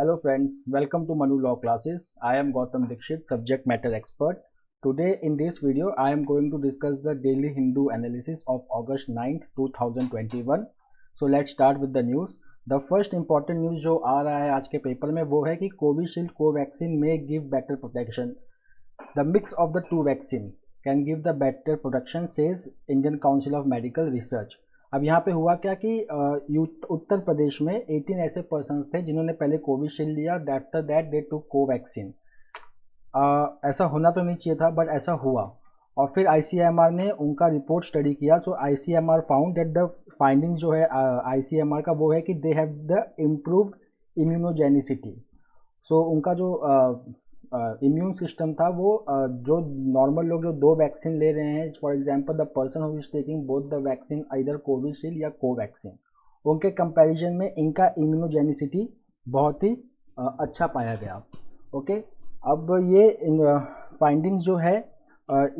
Hello friends, welcome to Manu Law Classes. I am Gautam Dikshit, subject matter expert. Today in this video, I am going to discuss the Daily Hindu analysis of August 9th, 2021. So let's start with the news. The first important news जो आ रहा है आज के paper में वो है कि Covishield Covaxin may give better protection. The mix of the two vaccine can give the better protection, says Indian Council of Medical Research. अब यहाँ पे हुआ क्या कि उत्तर प्रदेश में 18 ऐसे पर्सन्स थे जिन्होंने पहले कोविशील्ड लिया, after that they to Covaxin. ऐसा होना तो नहीं चाहिए था बट ऐसा हुआ और फिर आईसीएमआर ने उनका रिपोर्ट स्टडी किया. So ICMR found that the findings जो है आईसीएमआर का वो है कि they have the improved immunogenicity. So उनका जो इम्यून सिस्टम था वो जो नॉर्मल लोग जो दो वैक्सीन ले रहे हैं, for example the person who is taking both the vaccine either Covishield या कोवैक्सीन, उनके कंपैरिजन में इनका इम्यूनोजेनिसिटी बहुत ही अच्छा पाया गया. ओके, अब ये फाइंडिंग्स जो है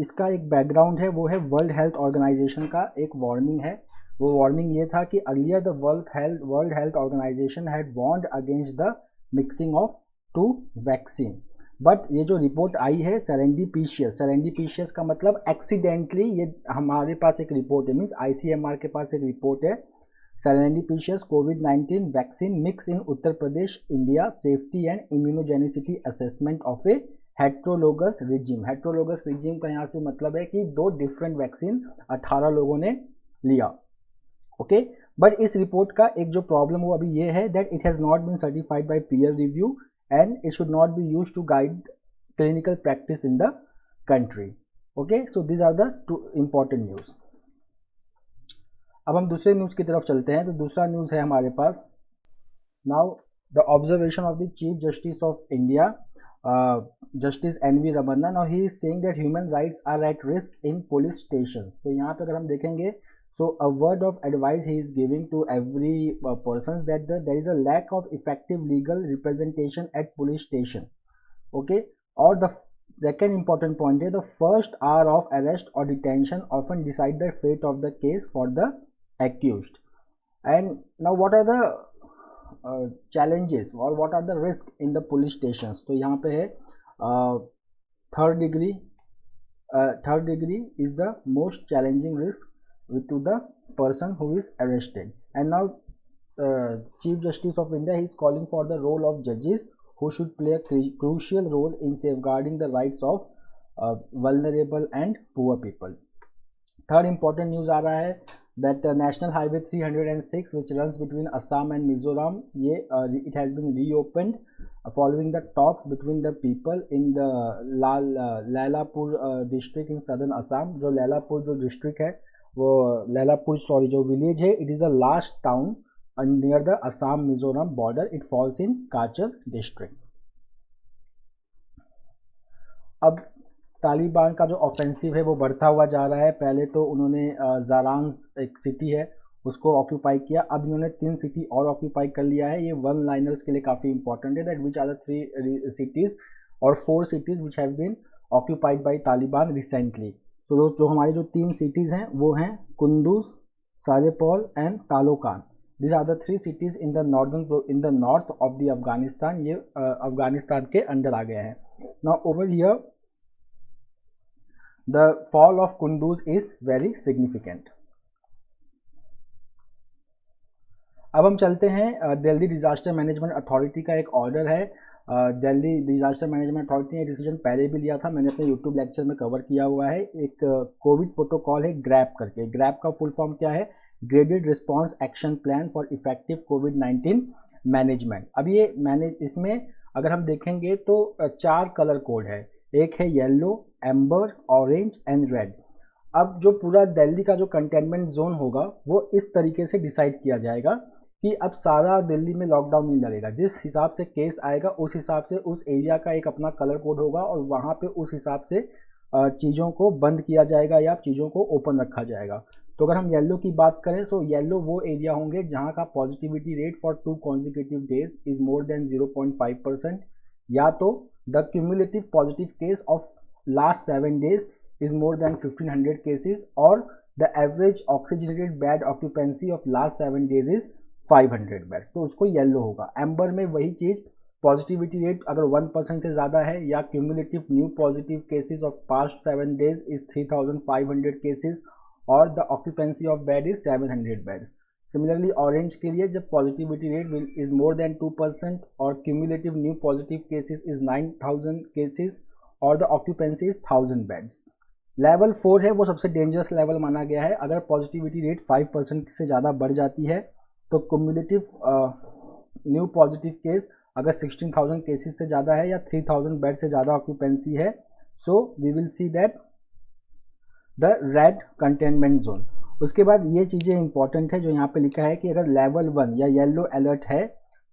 इसका एक बैकग्राउंड है, वो है वर्ल्ड हेल्थ ऑर्गेनाइजेशन का एक वार्निंग है. वो वार्निंग ये था कि earlier the World Health Organization had warned against the mixing of two vaccine. But ये जो रिपोर्ट आई है सेरेंडिपिशियस का मतलब एक्सीडेंटली, ये हमारे पास एक रिपोर्ट है, मीन्स आईसीएमआर के पास एक रिपोर्ट है, सेरेंडिपिशियस कोविड-19 vaccine mix in Uttar Pradesh India safety and immunogenicity assessment of a heterologous regimen. Heterologous regimen का यहाँ से मतलब है कि दो डिफरेंट वैक्सीन 18 लोगों ने लिया. ओके, बट इस रिपोर्ट का एक जो प्रॉब्लम वो अभी ये है that it has not been certified by peer review and it should not be used to guide clinical practice in the country. Okay, so these are the two important news. अब हम दूसरे news की तरफ चलते हैं. तो दूसरा news है हमारे पास, now the observation of the chief justice of India, justice NV. Ramana. Now he is saying that human rights are at risk in police stations. तो यहाँ पे अगर हम देखेंगे so a word of advice he is giving to every person that there is a lack of effective legal representation at police station. Okay, or the second important point is the first hour of arrest or detention often decide the fate of the case for the accused. And now what are the challenges or what are the risks in the police stations? तो यहाँ पे है third degree is the most challenging risk to the person who is arrested. And now Chief Justice of India, he is calling for the role of judges who should play a crucial role in safeguarding the rights of vulnerable and poor people. Third important news आ रहा है that National Highway 306 which runs between Assam and Mizoram, ये it has been reopened following the talks between the people in the Lailapur district in southern Assam. जो लैलापुर जो district है वो लैलापुर जो village है, it is the last town near the Assam Mizoram border. It falls in Cachar district. अब तालिबान का जो offensive है वो बढ़ता हुआ जा रहा है. पहले तो उन्होंने जारांस एक सिटी है उसको ऑक्यूपाई किया, अब इन्होंने 3 सिटी और ऑक्यूपाई कर लिया है. ये वन लाइनर्स के लिए काफ़ी इंपॉर्टेंट है that which are the 3 cities और 4 cities which have been occupied by Taliban recently. तो जो हमारी जो 3 सिटीज़ हैं वो हैं Kunduz, Saripul and Taloqan. This are the 3 cities in the north of the Afghanistan. ये अफगानिस्तान के अंडर आ गए हैं. Now over here the fall of Kunduz is very significant. अब हम चलते हैं दिल्ली डिजास्टर मैनेजमेंट अथॉरिटी का एक ऑर्डर है. दिल्ली डिजास्टर मैनेजमेंट अथॉरिटी ने डिसीजन पहले भी लिया था, मैंने अपने यूट्यूब लेक्चर में कवर किया हुआ है. एक कोविड प्रोटोकॉल है ग्रैप करके. ग्रैप का फुल फॉर्म क्या है? Graded response action plan for effective covid management. अब ये इसमें अगर हम देखेंगे तो 4 कलर कोड है. एक है yellow, amber, orange and red. अब जो पूरा दिल्ली का जो कंटेनमेंट जोन होगा वो इस तरीके से डिसाइड किया जाएगा कि अब सारा दिल्ली में लॉकडाउन नहीं लगेगा. जिस हिसाब से केस आएगा उस हिसाब से उस एरिया का एक अपना कलर कोड होगा और वहाँ पे उस हिसाब से चीज़ों को बंद किया जाएगा या चीज़ों को ओपन रखा जाएगा. तो अगर हम येलो की बात करें तो येलो वो एरिया होंगे जहाँ का positivity rate for 2 consecutive days is more than 0.5%, या तो the cumulative positive case of last 7 days is more than 1500 cases और the average oxygenated bed occupancy of last 7 days is 500 beds. तो उसको yellow होगा. Amber में वही चीज़ positivity rate अगर 1% से ज़्यादा है, या cumulative new positive cases of past 7 days is 3500 cases, और the occupancy of bed is 700 beds. Similarly orange के लिए जब positivity rate is more than 2% और cumulative new positive cases is 9000 cases और the occupancy is 1000 beds. Level 4 है वो सबसे dangerous level माना गया है। अगर पॉजिटिविटी रेट 5% से ज़्यादा बढ़ जाती है तो क्यूमुलेटिव न्यू पॉजिटिव केस अगर 16,000 केसेस से ज़्यादा है या 3000 बेड से ज़्यादा ऑक्यूपेंसी है, so we will see that the red containment zone. उसके बाद ये चीज़ें इंपॉर्टेंट है जो यहाँ पे लिखा है कि अगर लेवल 1 या येलो अलर्ट है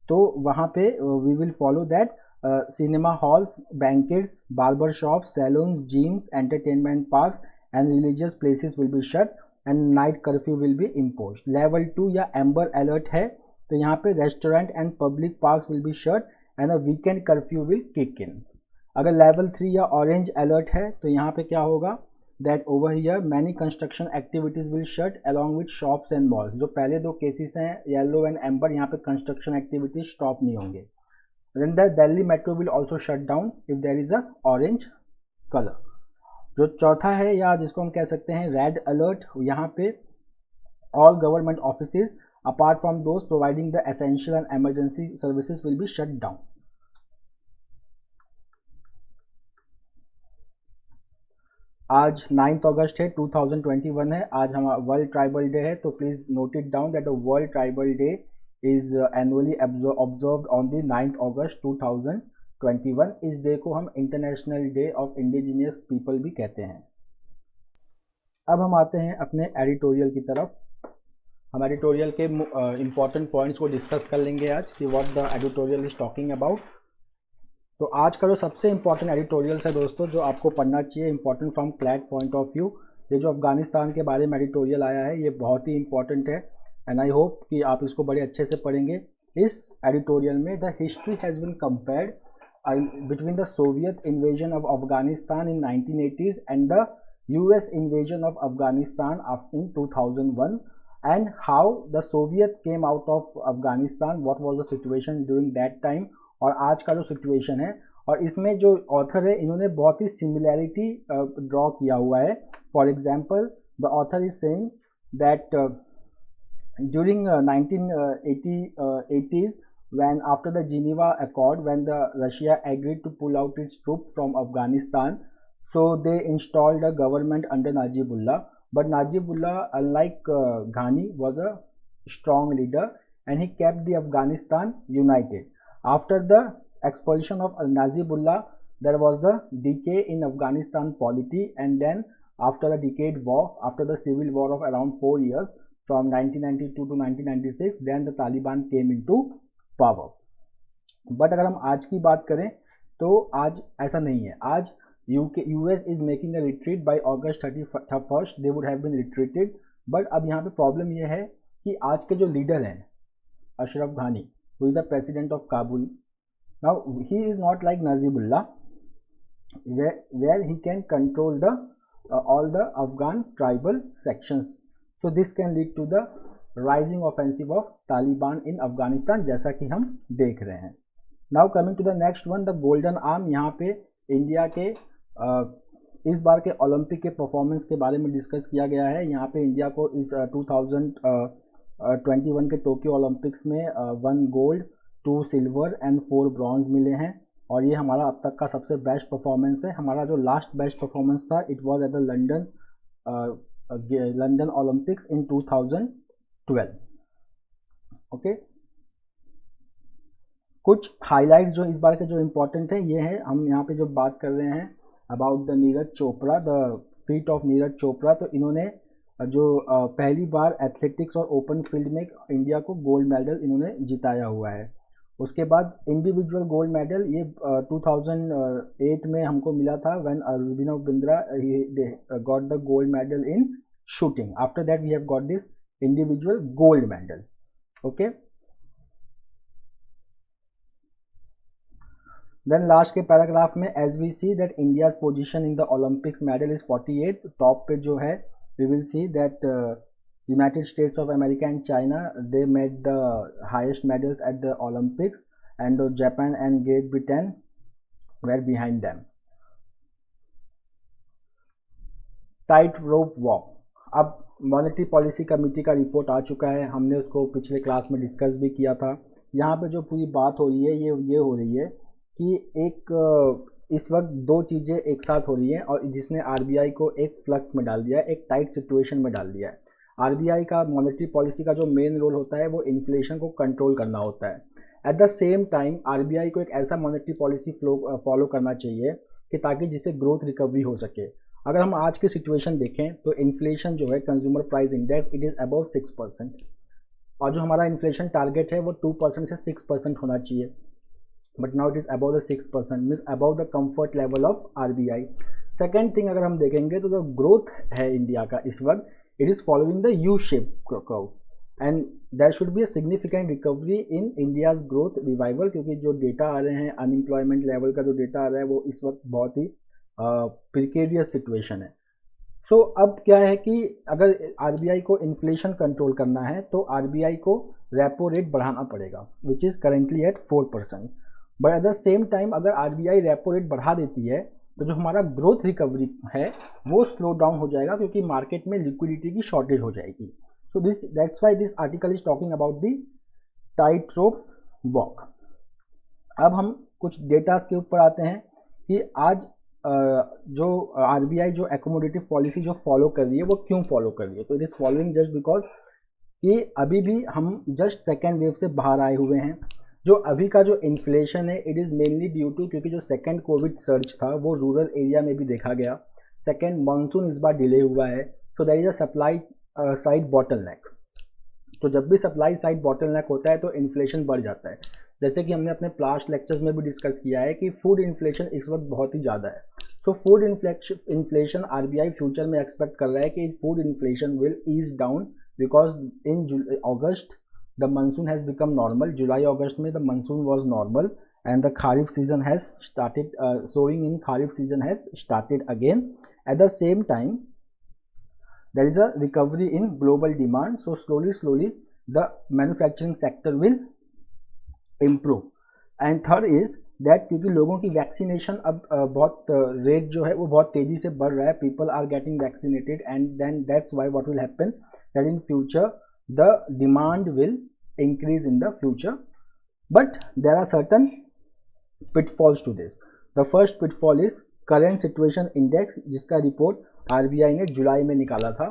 तो वहाँ पे we will follow that cinema halls, banquets, barber shop, salon, gyms, entertainment park and religious places will be shut and night curfew will be imposed. Level 2 या एम्बर अलर्ट है तो यहाँ पे restaurant and public parks will be shut and a weekend curfew will kick in. अगर level 3 या orange alert है तो यहाँ पे क्या होगा, that over here many construction activities will shut along with shops and malls. जो पहले 2 केसेस हैं येलो एंड एम्बर, यहाँ पे कंस्ट्रक्शन एक्टिविटीज स्टॉप नहीं होंगे। Then the Delhi metro will also shut down if there is a orange color। जो चौथा है या जिसको हम कह सकते हैं रेड अलर्ट, यहाँ पे all government offices apart from those providing the essential and emergency services will be shut down। आज 9 अगस्त है, 2021 है। आज हमारा वर्ल्ड ट्राइबल डे है, तो please note it down that the world tribal day is annually observed on the 9th August 2021। इस day को हम international day of indigenous people भी कहते हैं। अब हम आते हैं अपने एडिटोरियल की तरफ। हम एडिटोरियल के इंपॉर्टेंट पॉइंट्स को डिस्कस कर लेंगे आज कि what the editorial is talking about. तो आज का जो सबसे इंपॉर्टेंट एडिटोरियल्स है दोस्तों जो आपको पढ़ना चाहिए, important from CLAT point of view, ये जो अफगानिस्तान के बारे में एडिटोरियल आया है ये बहुत ही इंपॉर्टेंट है एंड आई होप कि आप इसको बड़े अच्छे से पढ़ेंगे। इस एडिटोरियल में the history has been compared between the Soviet invasion of Afghanistan in 1980s and the US invasion of Afghanistan in 2001 and how the Soviet came out of Afghanistan, what was the situation during that time और आज का जो situation है। और इसमें जो author है इन्होंने बहुत ही सिमिलैरिटी ड्रॉ किया हुआ है। For example the author is saying that during 1980s when after the Geneva Accord, when the Russia agreed to pull out its troops from Afghanistan, so they installed a government under Najibullah, but Najibullah unlike Ghani was a strong leader and he kept the Afghanistan united. After the expulsion of Najibullah there was the decay in Afghanistan polity, and then after a decade war, after the civil war of around 4 years from 1992 to 1996, then the Taliban came into power। But अगर हम आज की बात करें तो आज ऐसा नहीं है। आज US is making a retreat by August 31st, they would have been retreated। But अब यहाँ पे प्रॉब्लम ये है कि आज के जो लीडर हैं अशरफ घानी, who is the president of Kabul, now he is not like Nazibullah where he can control the all the Afghan tribal sections। So this can lead to the rising offensive of Taliban in Afghanistan जैसा कि हम देख रहे हैं। Now coming to the next one, the golden arm। यहाँ पे India के इस बार के ओलंपिक के परफॉर्मेंस के बारे में डिस्कस किया गया है। यहाँ पे इंडिया को इस 2021 के टोक्यो ओलंपिक्स में 1 गोल्ड, 2 सिल्वर एंड 4 ब्रॉन्ज मिले हैं और ये हमारा अब तक का सबसे बेस्ट परफॉर्मेंस है। हमारा जो लास्ट बेस्ट परफॉर्मेंस था it was at the London Olympics in 2012। Okay, कुछ हाइलाइट्स जो इस बार के जो इम्पोर्टेंट है ये है, हम यहाँ पे जो बात कर रहे हैं about the Neeraj Chopra, the feet of Neeraj Chopra. तो इन्होंने जो पहली बार एथलेटिक्स और ओपन फील्ड में इंडिया को गोल्ड मेडल इन्होंने जिताया हुआ है। उसके बाद इंडिविजुअल गोल्ड मेडल ये 2008 में हमको मिला था when Abhinav Bindra got the gold medal in shooting. After that we have got this individual gold medal. Okay, then last के पैराग्राफ में as we see that India's position in the Olympics medal is 48। Top पे जो है we will see that United States of America and China, they made the highest medals at the Olympics, and Japan and Great Britain were behind them. Tight rope walk, अब monetary policy committee का report आ चुका है, हमने उसको पिछले class में discuss भी किया था। यहाँ पे जो पूरी बात हो रही है ये हो रही है कि इस वक्त दो चीज़ें एक साथ हो रही हैं और जिसने आरबीआई को एक फ्लक्स में डाल दिया है, एक टाइट सिचुएशन में डाल दिया है। आरबीआई का मॉनेटरी पॉलिसी का जो मेन रोल होता है वो इन्फ्लेशन को कंट्रोल करना होता है। At the same time RBI को एक ऐसा मॉनेटरी पॉलिसी फॉलो करना चाहिए कि ताकि जिससे ग्रोथ रिकवरी हो सके। अगर हम आज की सिचुएशन देखें तो इन्फ्लेशन जो है consumer price index it is above 6% और जो हमारा इन्फ्लेशन टारगेट है वो 2% से 6% होना चाहिए, but now it is above the 6%, means above the comfort level of RBI. Second thing अगर हम देखेंगे तो जो ग्रोथ है इंडिया का इस वक्त it is following the U shape curve and there should be a significant recovery in India's growth revival, क्योंकि जो डेटा आ रहे हैं अनएम्प्लॉयमेंट लेवल का जो डेटा आ रहा है वो इस वक्त बहुत ही प्रिकेरियस सिचुएशन है। सो अब क्या है कि अगर आरबीआई को इन्फ्लेशन कंट्रोल करना है तो आरबीआई को रेपो रेट बढ़ाना पड़ेगा which is currently eight 4%, but at the same time अगर आरबीआई रेपो रेट बढ़ा देती है तो जो हमारा ग्रोथ रिकवरी है वो स्लो डाउन हो जाएगा क्योंकि मार्केट में लिक्विडिटी की शॉर्टेज हो जाएगी। So that's why this article is talking about the tight rope walk. अब हम कुछ डेटास के ऊपर आते हैं कि आज जो आरबीआई जो एकोमोडेटिव पॉलिसी जो फॉलो कर रही है वो क्यों फॉलो कर रही है। तो it is following just because कि अभी भी हम जस्ट सेकेंड वेव से बाहर आए हुए हैं। जो अभी का जो इन्फ्लेशन है it is mainly due to क्योंकि जो सेकेंड कोविड सर्ज था वो रूरल एरिया में भी देखा गया। सेकेंड मानसून इस बार डिले हुआ है, so that is a supply side bottleneck. तो जब भी सप्लाई साइड बॉटलनेक होता है तो इन्फ्लेशन बढ़ जाता है। जैसे कि हमने अपने पास्ट लेक्चर्स में भी डिस्कस किया है कि फूड इन्फ्लेशन इस वक्त बहुत ही ज़्यादा है। So food inflation RBI future में एक्सपेक्ट कर रहा है कि food inflation will ease down because in August the monsoon has become normal. July August में the monsoon was normal and the kharif season has started, sowing in kharif season has started again. At the same time there is a recovery in global demand, so slowly the manufacturing sector will improve. And third is that क्योंकि लोगों की vaccination अब बहुत rate जो है वो बहुत तेज़ी से बढ़ रहा है, people are getting vaccinated and then that's why what will happen that in future the demand will increase in the future, but there are certain pitfalls to this. The first pitfall is current situation index जिसका report RBI ने जुलाई में निकाला था।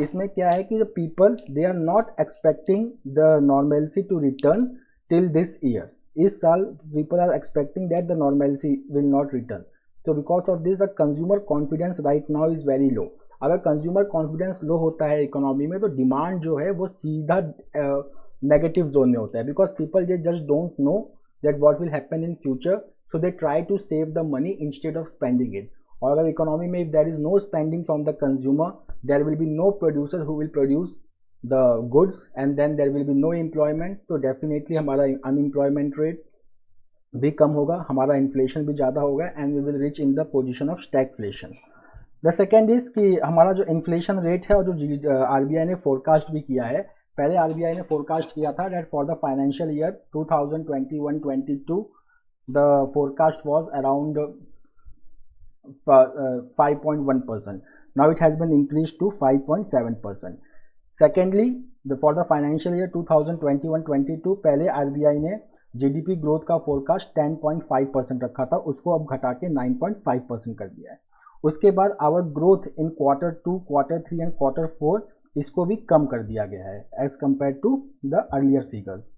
इसमें क्या है कि the people they are not expecting the normalcy to return till this year. इस साल people are expecting that the normalcy will not return. So because of this the consumer confidence right now is very low. अगर consumer confidence low होता है economy में तो demand जो है वो सीधा नेगेटिव जोन में होता है, because people they just don't know that what will happen in future, so they try to save the money instead of spending it. और अगर इकोनॉमी में if there is no spending from the consumer there will be no producer who will produce the goods and then there will be no employment. तो definitely हमारा unemployment rate भी कम होगा, हमारा inflation भी ज़्यादा होगा and we will reach in the position of stagflation. The second is कि हमारा जो इन्फ्लेशन रेट है और जो आरबीआई ने फोरकास्ट भी किया है, पहले आरबीआई ने फोरकास्ट किया था that for the financial year 2021-22 the forecast was around 5.1%. Now it has been increase to 5.7%. Secondly for the financial year 2021-22 पहले आरबीआई ने जीडीपी ग्रोथ का फोरकास्ट 10.5% रखा था, उसको अब घटा के 9.5% कर दिया है। उसके बाद our growth in quarter 2, quarter 3 and quarter 4 इसको भी कम कर दिया गया है as compare to the earlier figures.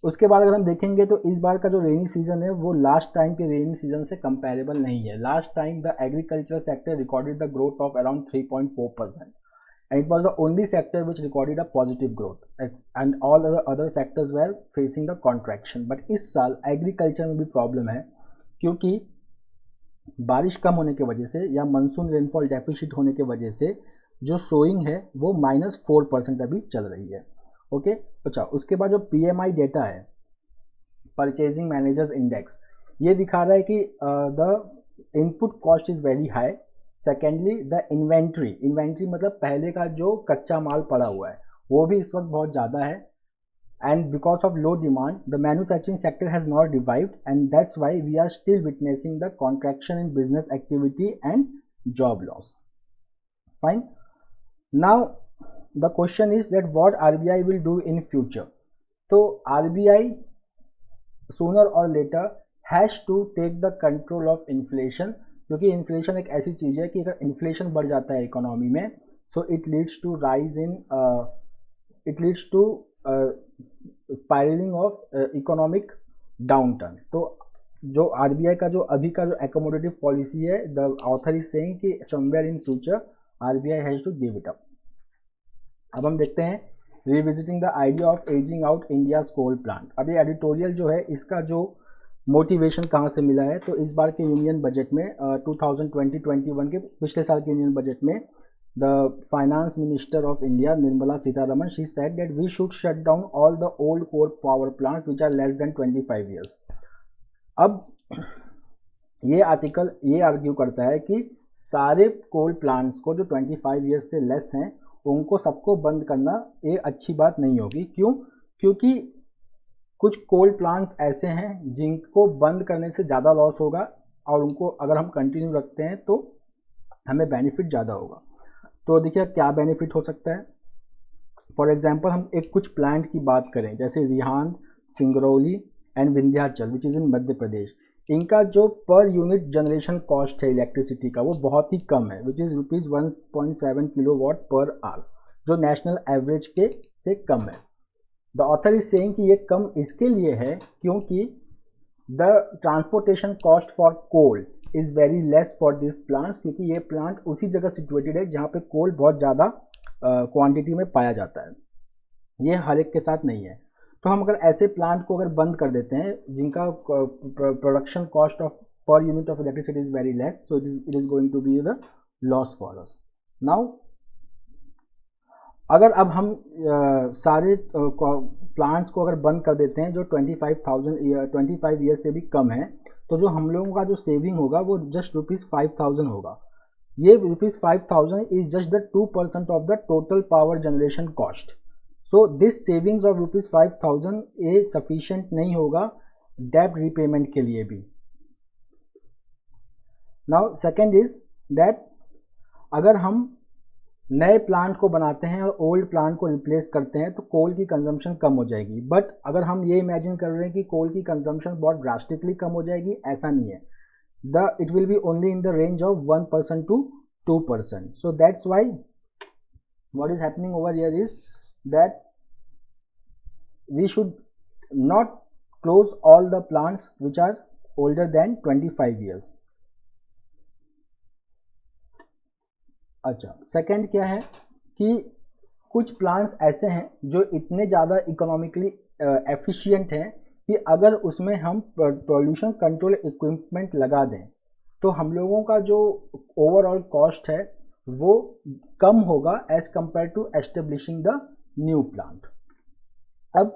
उसके बाद अगर हम देखेंगे तो इस बार का जो रेनी सीजन है वो लास्ट टाइम के रेनी सीजन से कंपेरेबल नहीं है। Last time the agriculture sector recorded the growth of around 3.4% and it was the only sector which recorded a positive growth and all other sectors were facing the contraction. But इस साल agriculture में भी problem है क्योंकि बारिश कम होने की वजह से या मानसून रेनफॉल डेफिसिट होने की वजह से जो सोइंग है वो -4% अभी चल रही है। ओके, अच्छा उसके बाद जो पीएमआई डेटा है परचेजिंग मैनेजर्स इंडेक्स, ये दिखा रहा है कि the input cost is very high. Secondly the inventory मतलब पहले का जो कच्चा माल पड़ा हुआ है वो भी इस वक्त बहुत ज़्यादा है। and because of low demand, the manufacturing sector has not revived, and that's why we are still witnessing the contraction in business activity and job loss. Fine. Now the question is that what RBI will do in future. So RBI sooner or later has to take the control of inflation, क्योंकि inflation एक ऐसी चीज़ है कि अगर inflation बढ़ जाता है economy में, so it leads to rise in it leads to spiraling of economic downturn. तो जो आरबीआई का जो अभी का जो एकोमोडेटिव पॉलिसी है, द ऑथर इज सेइंग कि somewhere in future RBI has to give it up. अब हम देखते हैं revisiting the idea of edging out India's coal plant. अब ये एडिटोरियल जो है इसका जो मोटिवेशन कहाँ से मिला है, तो इस बार के यूनियन बजट में 2020-21 के पिछले साल के यूनियन बजट में the finance minister of India Nirmala Sitharaman, she said that we should shut down all the old coal power plant which are less than 25 years. अब ये आर्टिकल ये आर्ग्यू करता है कि सारे कोल प्लांट्स को जो 25 ईयर्स से लेस हैं उनको सबको बंद करना ये अच्छी बात नहीं होगी. क्यों? क्योंकि कुछ कोल प्लांट्स ऐसे हैं जिनको बंद करने से ज़्यादा लॉस होगा और उनको अगर हम कंटिन्यू रखते हैं तो हमें बेनिफिट ज़्यादा होगा. तो देखिए क्या बेनिफिट हो सकता है. फॉर एग्जांपल हम एक कुछ प्लांट की बात करें जैसे Rihand, Singrauli and Vindhyachal which is in Madhya Pradesh. इनका जो पर यूनिट जनरेशन कॉस्ट है इलेक्ट्रिसिटी का वो बहुत ही कम है, which is ₹1.7 kilowatt per hour, जो नेशनल एवरेज के से कम है. द ऑथर इज सेइंग कि ये कम इसके लिए है क्योंकि the transportation cost for coal is very less for this plants, क्योंकि ये प्लांट उसी जगह सिचुएटेड है जहाँ पे कोल बहुत ज़्यादा क्वांटिटी में पाया जाता है. ये हर एक के साथ नहीं है. तो हम अगर ऐसे प्लांट को अगर बंद कर देते हैं जिनका production cost of per unit of electricity is very less, so it is going to be the loss for us. Now अगर अब हम सारे प्लांट्स को अगर बंद कर देते हैं जो 25 ईयर से भी कम है, तो जो हम लोगों का जो सेविंग होगा वो जस्ट ₹5,000 होगा. ये ₹5,000 is just the 2% of the total power generation cost. So this savings of ₹5,000 ये सफिशिएंट नहीं होगा डेब्ट रीपेमेंट के लिए भी. नाउ सेकेंड इज दैट अगर हम नए प्लांट को बनाते हैं और ओल्ड प्लांट को रिप्लेस करते हैं तो कोल की कंजम्पशन कम हो जाएगी. बट अगर हम ये इमेजिन कर रहे हैं कि कोल की कंजम्पशन बहुत ड्रास्टिकली कम हो जाएगी, ऐसा नहीं है. It will be only in the range of 1% to 2%. So that's why what is happening over here is that we should not close all the plants which are older than 25 years. अच्छा, second क्या है कि कुछ plants ऐसे हैं जो इतने ज़्यादा इकोनॉमिकली एफिशिएंट हैं कि अगर उसमें हम पॉल्यूशन कंट्रोल इक्विपमेंट लगा दें तो हम लोगों का जो ओवरऑल कॉस्ट है वो कम होगा as compare to establishing the new plant. अब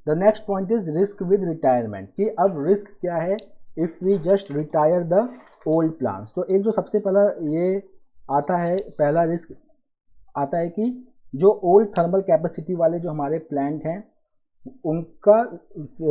the next point is risk with retirement, कि अब रिस्क क्या है if we just retire the old plants. तो एक जो सबसे पहला ये आता है, पहला रिस्क आता है कि जो ओल्ड थर्मल कैपेसिटी वाले जो हमारे प्लांट हैं उनका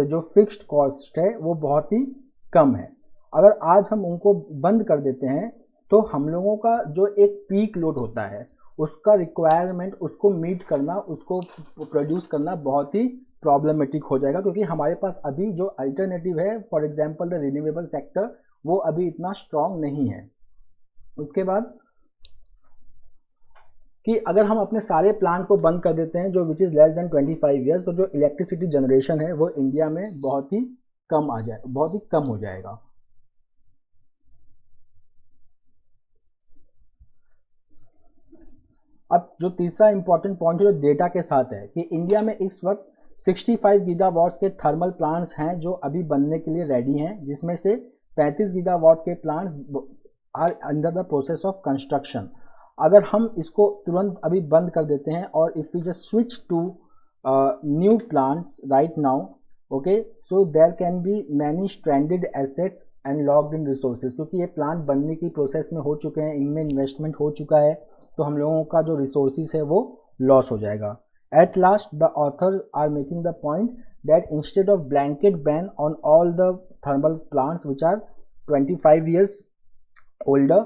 जो फिक्स्ड कॉस्ट है वो बहुत ही कम है. अगर आज हम उनको बंद कर देते हैं तो हम लोगों का जो एक पीक लोड होता है उसका रिक्वायरमेंट, उसको मीट करना, उसको प्रोड्यूस करना बहुत ही प्रॉब्लमेटिक हो जाएगा, क्योंकि हमारे पास अभी जो अल्टरनेटिव है, for example the renewable sector, वो अभी इतना स्ट्रांग नहीं है. उसके बाद कि अगर हम अपने सारे प्लांट को बंद कर देते हैं जो which is less than 25 years, तो जो इलेक्ट्रिसिटी जनरेशन है वो इंडिया में बहुत ही कम हो जाएगा. अब जो तीसरा इंपॉर्टेंट पॉइंट है जो डेटा के साथ है कि इंडिया में इस वक्त 65 गीगावाट्स के थर्मल प्लांट्स हैं जो अभी बनने के लिए रेडी हैं, जिसमें से 35 गीगावाट के plants are under the process of construction. अगर हम इसको तुरंत अभी बंद कर देते हैं और if we just switch to new plants right now, okay, so there can be many stranded assets and locked in resources, क्योंकि ये प्लांट बनने की प्रोसेस में हो चुके हैं, इनमें इन्वेस्टमेंट हो चुका है, तो हम लोगों का जो रिसोर्सेज है वो लॉस हो जाएगा. At last, the authors are making the point that instead of blanket ban on all the thermal plants which are 25 years older,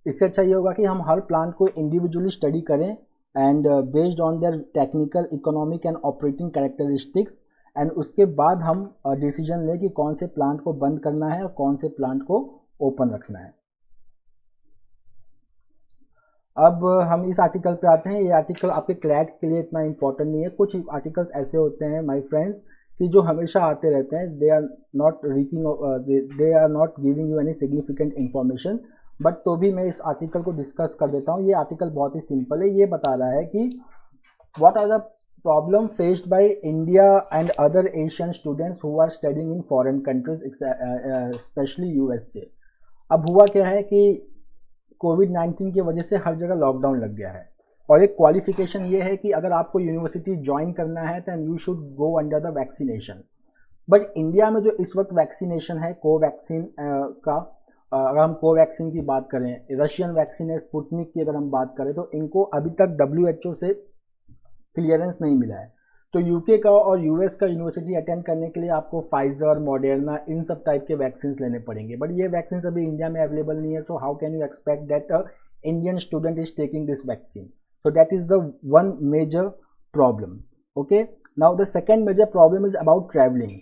इससे अच्छा ये होगा कि हम हर प्लांट को इंडिविजुअली स्टडी करें and based on their technical, economic and operating characteristics, and उसके बाद हम डिसीजन लें कि कौन से प्लांट को बंद करना है और कौन से प्लांट को ओपन रखना है। अब हम इस आर्टिकल पे आते हैं। ये आर्टिकल आपके क्लैट के लिए इतना इंपॉर्टेंट नहीं है। कुछ आर्टिकल्स ऐसे होते हैं माय फ्रेंड्स कि जो हमेशा आते रहते हैं, they are not giving you any significant information, but तो भी मैं इस आर्टिकल को डिस्कस कर देता हूँ। ये आर्टिकल बहुत ही सिंपल है। ये बता रहा है कि what are the problem faced by India and other Asian students who are studying in foreign countries, specially USA. अब हुआ क्या है कि कोविड-19 की वजह से हर जगह लॉकडाउन लग गया है, और एक क्वालिफिकेशन ये है कि अगर आपको यूनिवर्सिटी ज्वाइन करना है then you should go under the vaccination. But India में जो इस वक्त वैक्सीनेशन है कोवैक्सीन का, अगर हम कोवैक्सीन की बात करें, रशियन वैक्सीन है स्पुतनिक की अगर हम बात करें, तो इनको अभी तक WHO से क्लियरेंस नहीं मिला है। तो यूके का और यूएस का यूनिवर्सिटी अटेंड करने के लिए आपको फाइजर, मॉडर्ना, इन सब टाइप के वैक्सीन लेने पड़ेंगे, बट ये वैक्सीन अभी इंडिया में अवेलेबल नहीं है। So how can you expect that a Indian student is taking this vaccine? So that is the one major problem. Okay, now the second major problem is about travelling.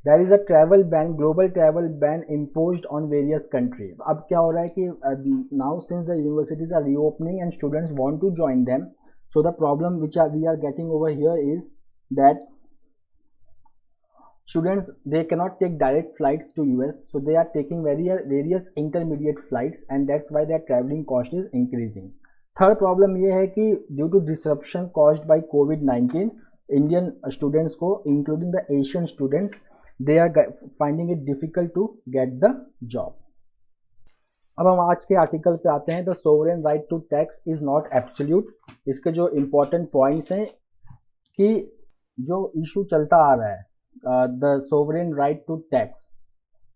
There is a travel ban, global travel ban imposed on various countries. अब क्या हो रहा है कि now since the universities are reopening and students want to join them, so the problem which we are getting over here is that students, they cannot take direct flights to US, so they are taking various intermediate flights, and that's why their traveling cost is increasing. Third problem ये है कि due to disruption caused by COVID-19, Indian students को, including the Asian students, they are finding it difficult to get the job. अब हम आज के article पे आते हैं। The sovereign right to tax is not absolute. इसके जो इम्पोर्टेंट पॉइंट्स हैं कि जो इशू चलता आ रहा है, the sovereign right to tax,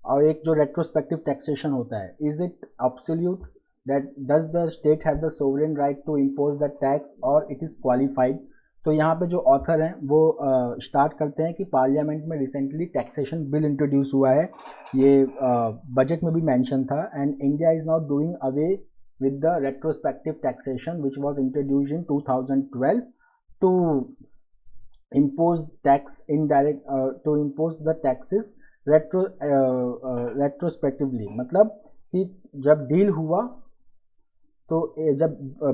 और एक जो रेट्रोस्पेक्टिव टैक्सेशन होता है, is it absolute? That does the state have the sovereign right to impose the tax और इट इज क्वालिफाइड? तो यहाँ पे जो ऑथर हैं वो स्टार्ट करते हैं कि पार्लियामेंट में रिसेंटली टैक्सेशन बिल इंट्रोड्यूस हुआ है, ये बजट में भी मेंशन था, and India is now doing away with the retrospective taxation which was introduced in 2012 to impose tax indirect, to impose the taxes retrospectively. मतलब कि जब डील हुआ, तो जब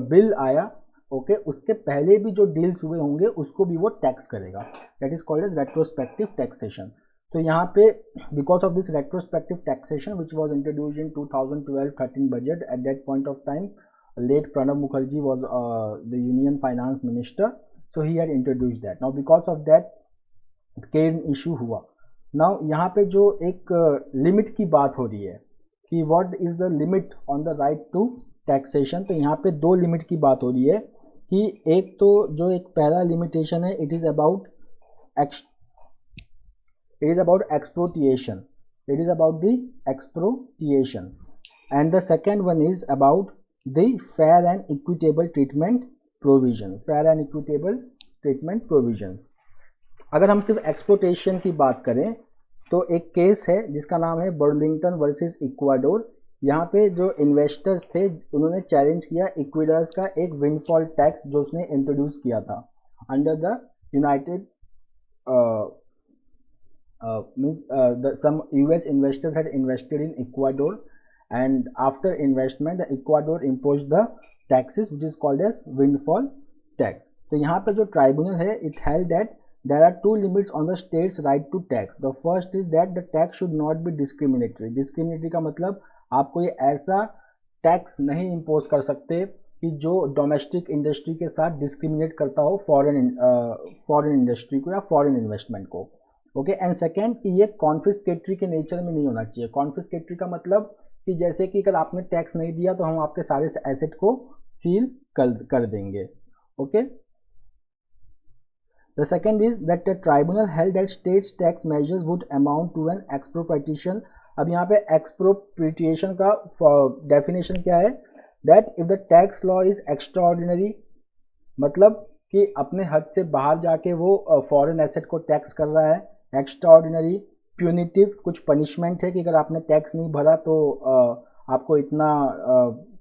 बिल आया, ओके, उसके पहले भी जो डील्स हुए होंगे उसको भी वो टैक्स करेगा। That is called as retrospective taxation. तो यहाँ पे because of this retrospective taxation which was introduced in 2012-13 budget, at that point of time late Pranab Mukherjee was the union finance minister, so he had introduced that. Now because of that Cairn issue हुआ। Now यहाँ पे जो एक limit की बात हो रही है कि what is the limit on the right to taxation, तो यहाँ पे दो लिमिट की बात हो रही है कि एक तो जो एक पहला लिमिटेशन है, it is about expropriation, it is about the expropriation, and the second one is about the fair and equitable treatment provision, fair and equitable treatment provisions. अगर हम सिर्फ एक्सप्लोटेशन की बात करें तो एक केस है जिसका नाम है बर्लिंगटन वर्सेस इक्वाडोर। यहाँ पे जो इन्वेस्टर्स थे उन्होंने चैलेंज किया इक्वाडोर का एक विंडफॉल टैक्स जो उसने इंट्रोड्यूस किया था under the United some US investors had invested in Ecuador, and after investment the Ecuador imposed the taxes which is called as windfall tax. तो यहाँ पे जो ट्राइब्यूनल है, it held that there are two limits on the state's right to tax. The first is that the tax should not be discriminatory. Discriminatory का मतलब आप कोई ऐसा टैक्स नहीं इम्पोज कर सकते कि जो डोमेस्टिक इंडस्ट्री के साथ डिस्क्रिमिनेट करता हो फॉरेन इंडस्ट्री को या फॉरेन इन्वेस्टमेंट को। ओके, एंड सेकेंड कि ये कॉन्फिस्केटरी के नेचर में नहीं होना चाहिए। कॉन्फिस्केटरी का मतलब कि जैसे कि अगर आपने टैक्स नहीं दिया तो हम आपके सारे एसेट को सील कर देंगे। Okay, the second is that the tribunal held that states tax measures would amount to an expropriation. अब यहाँ पे एक्सप्रोप्रिएशन का डेफिनेशन क्या है? That if the tax law is extraordinary, मतलब कि अपने हद से बाहर जाके वो फॉरेन एसेट को टैक्स कर रहा है। एक्स्ट्रा ऑर्डिनरी प्यूनिटिव कुछ पनिशमेंट है कि अगर आपने टैक्स नहीं भरा तो आपको इतना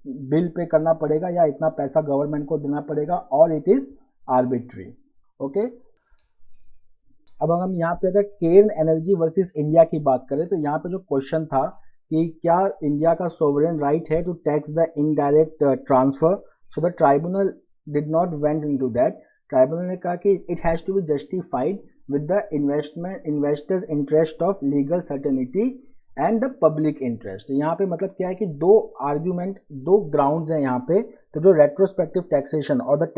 बिल पे करना पड़ेगा या इतना पैसा गवर्नमेंट को देना पड़ेगा, और इट इज़ आर्बिट्री। ओके, अब हम यहाँ पे अगर केर्न एनर्जी वर्सेस इंडिया की बात करें तो यहाँ पे जो क्वेश्चन था कि क्या इंडिया का सोवरेन राइट है to tax the indirect transfer, so the tribunal did not went into that. Tribunal ने कहा कि it has to be justified with the investors interest of legal certainty and the public interest. यहाँ पे मतलब क्या है कि दो आर्ग्यूमेंट, दो ग्राउंड्स हैं यहाँ पे। तो जो रेट्रोस्पेक्टिव टैक्सेशन और the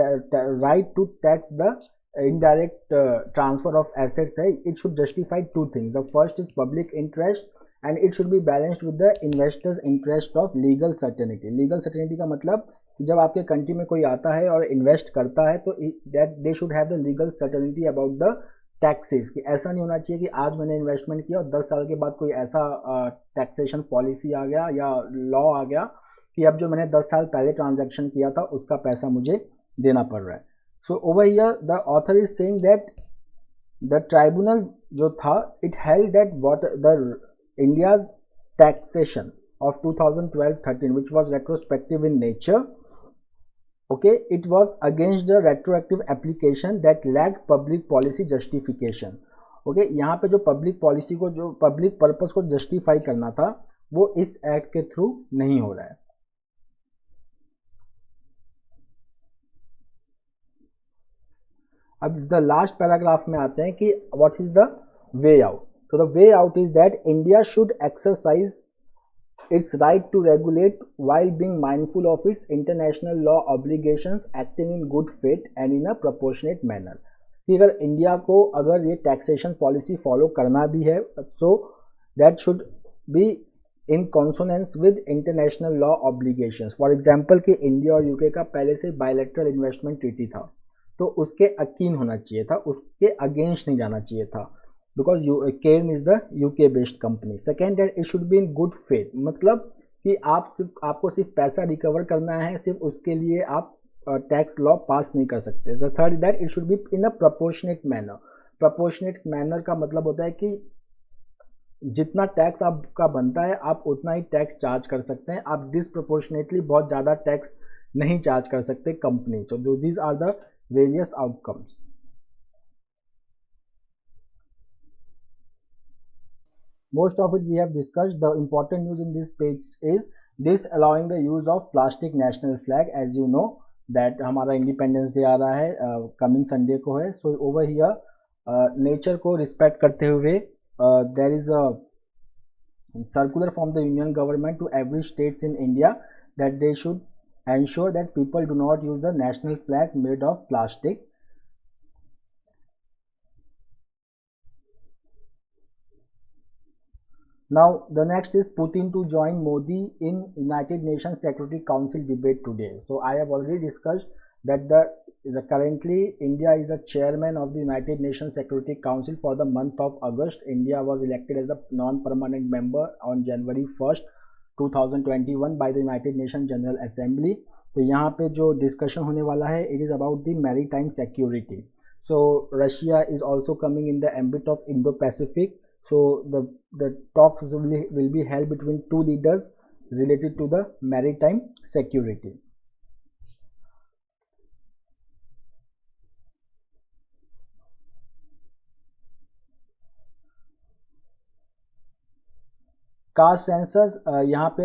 right to tax the indirect transfer of assets है, it should justify two things. The first is public interest and it should be balanced with the investors interest of legal certainty. Legal certainty का मतलब कि जब आपके country में कोई आता है और इन्वेस्ट करता है तो that they should have the legal certainty about the taxes, कि ऐसा नहीं होना चाहिए कि आज मैंने इन्वेस्टमेंट किया और 10 साल के बाद कोई ऐसा टैक्सेशन पॉलिसी आ गया या लॉ आ गया कि अब जो मैंने 10 साल पहले ट्रांजैक्शन किया था उसका पैसा मुझे देना पड़ रहा है। So over here the author is saying that the tribunal जो था it held that what the India's taxation of 2012-13 which was retrospective in nature, okay, it was against the retroactive application that lacked public policy justification. okay, यहाँ पे जो public policy को, जो public purpose को justify करना था वो इस एक्ट के थ्रू नहीं हो रहा है। अब द लास्ट पैराग्राफ में आते हैं कि what is the way out. तो the way out is that India should exercise its right to regulate while being mindful of its international law obligations, acting in good faith and in a proportionate manner। कि अगर India को अगर ये taxation policy follow करना भी है so that should be in consonance with international law obligations. For example कि India और यूके का पहले से बायलैटरल इन्वेस्टमेंट ट्रीटी था तो उसके अकीन होना चाहिए था, उसके अगेंस्ट नहीं जाना चाहिए था, because Cairn is the UK based company. Second that it should be in good faith, मतलब कि आपको सिर्फ पैसा रिकवर करना है, सिर्फ उसके लिए आप टैक्स लॉ पास नहीं कर सकते। The third that it should be in a proportionate manner. Proportionate manner का मतलब होता है कि जितना टैक्स आपका बनता है आप उतना ही टैक्स चार्ज कर सकते हैं, आप डिसप्रोपोर्शनेटली बहुत ज़्यादा टैक्स नहीं चार्ज कर सकते company. So these are the various outcomes. Most of it we have discussed. The important news in this page is disallowing the use of plastic national flag. As you know that हमारा independence day आ रहा है, coming Sunday को है। So over here nature को respect करते हुए there is a circular from the union government to every states in India that they should ensure that people do not use the national flag made of plastic. Now the next is Putin to join Modi in United Nations Security Council debate today. So I have already discussed that the currently India is the chairman of the United Nations Security Council for the month of August. India was elected as a non-permanent member on January 1st 2021 by the United Nations General Assembly. तो यहाँ पे जो discussion होने वाला है it is about the maritime security. So Russia is also coming in the ambit of Indo Pacific. So the talks will be held between two leaders related to the maritime security. Caste census, यहाँ पे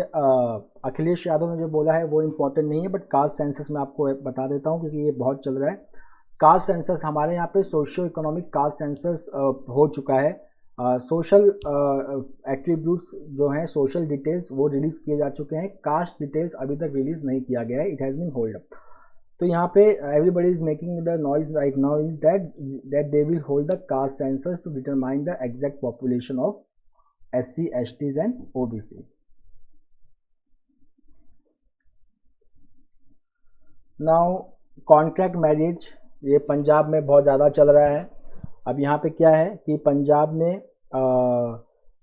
अखिलेश यादव ने जो बोला है वो important नहीं है, but caste census मैं आपको बता देता हूँ क्योंकि ये बहुत चल रहा है। कास्ट सेंसस हमारे यहाँ पे सोशियो इकोनॉमिक कास्ट सेंसस हो चुका है। सोशल एट्रीब्यूट्स जो हैं, सोशल डिटेल्स वो रिलीज़ किए जा चुके हैं, कास्ट डिटेल्स अभी तक रिलीज़ नहीं किया गया है, it has been hold up. तो यहाँ पे everybody is making the noise right now is that they will hold the caste census to determine the exact population of SC, STs and OBC. Now contract marriage, ये पंजाब में बहुत ज़्यादा चल रहा है। अब यहाँ पे क्या है कि पंजाब में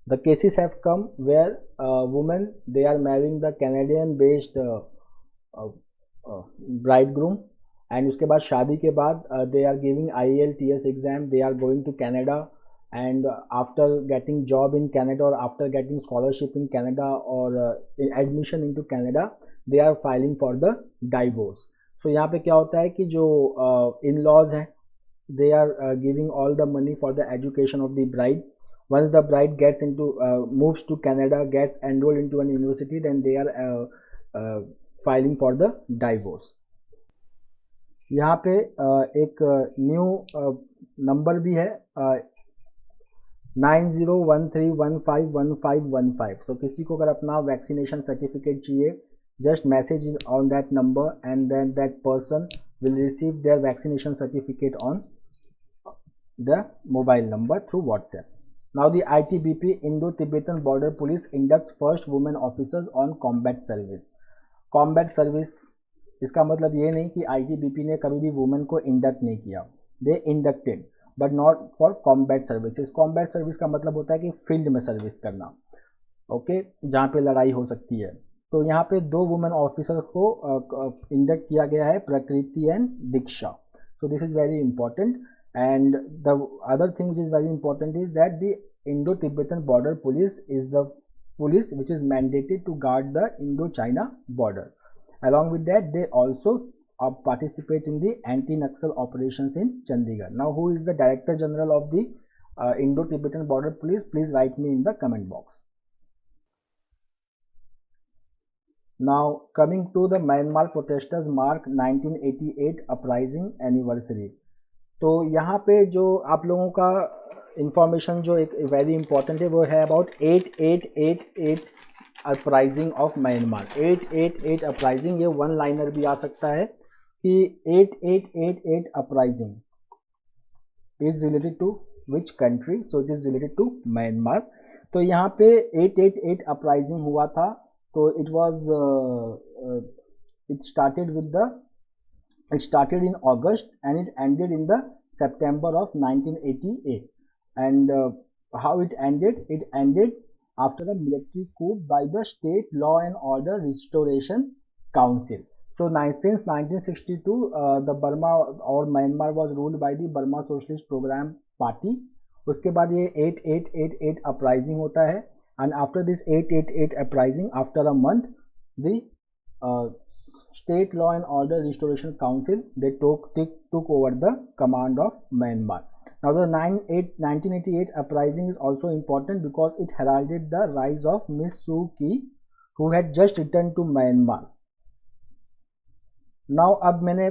the cases have come where women they are marrying the Canadian based bridegroom and उसके बाद शादी के बाद they are giving IELTS exam, they are going to Canada, and after getting job in Canada or after getting scholarship in Canada or admission into Canada, they are filing for the divorce. So यहाँ पे क्या होता है कि जो in-laws हैं, they are giving all the money for the education of the bride. Once the bride gets into moves to Canada, gets enrolled into an university, then they are filing for the divorce. यहाँ पे एक new number भी है 9013151515. तो किसी को अगर अपना वैक्सीनेशन सर्टिफिकेट चाहिए, just message on that number and then that person will receive their vaccination certificate on the mobile number through WhatsApp. Now the ITBP Indo-Tibetan Border Police inducts first women officers on combat service. Combat service इसका मतलब ये नहीं कि ITBP ने कभी भी women को induct नहीं किया, they inducted but not for combat services. Combat service का मतलब होता है कि फील्ड में सर्विस करना, ओके, जहाँ पे लड़ाई हो सकती है. तो यहाँ पे 2 वुमेन ऑफिसर को इंडक्ट किया गया है, Prakriti and Diksha. So this is very important. And the other thing which is very important is that the Indo Tibetan border police is the police which is mandated to guard the Indo China border. Along with that, they also participate in the anti-Naxal operations in Chandigarh. Now, who is the Director General of the Indo-Tibetan Border Police? Please write me in the comment box. Now, coming to the Myanmar protesters mark 1988 uprising anniversary. तो यहाँ पे जो आप लोगों का information जो एक very important है वो है about 8888 uprising of Myanmar. 888 uprising, ये वन लाइनर भी आ सकता है कि 8888 uprising is related to which country. So it is related to Myanmar. तो यहाँ पे 888 अपराइजिंग हुआ था. तो it was it started in August and it ended in the September of 1988. And how it ended? It ended after a military coup by the State Law and Order Restoration Council. So since 1962, the Burma or Myanmar was ruled by the Burma Socialist Program Party. उसके बाद ये 8888 uprising होता है. And after this 888 uprising, after a month, the State Law and Order Restoration Council, they took over the command of Myanmar. Now the 1988 uprising is also important because it heralded the rise of Miss Suu Kyi, who had just returned to Myanmar. Now अब मैंने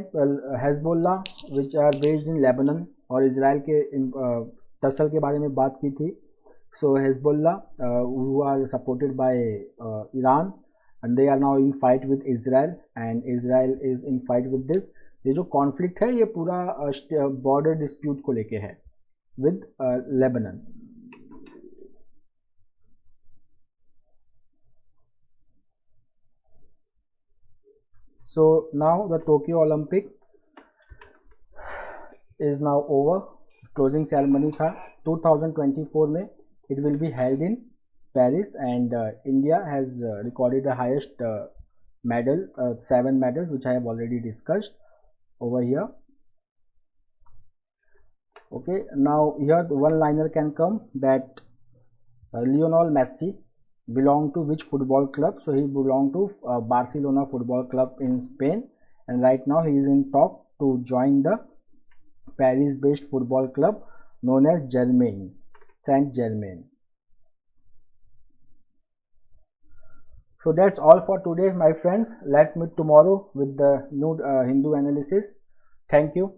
Hezbollah which are based in Lebanon और Israel के tussle के बारे में बात की थी. So Hezbollah who are supported by Iran and they are now in fight with Israel and Israel is in fight with this. ये जो कॉन्फ्लिक्ट है ये पूरा बॉर्डर डिस्प्यूट को लेके है with Lebanon. So now the Tokyo Olympic is now over. Closing ceremony था 2024 में. It will be held in Paris and India has recorded the highest medal, 7 medals, which I have already discussed over here. Okay, now here the one liner can come that Lionel Messi belonged to which football club? So he belonged to Barcelona football club in Spain, and right now he is in talk to join the Paris based football club known as Saint-Germain. So that's all for today, my friends. Let's meet tomorrow with the new Hindu analysis. Thank you.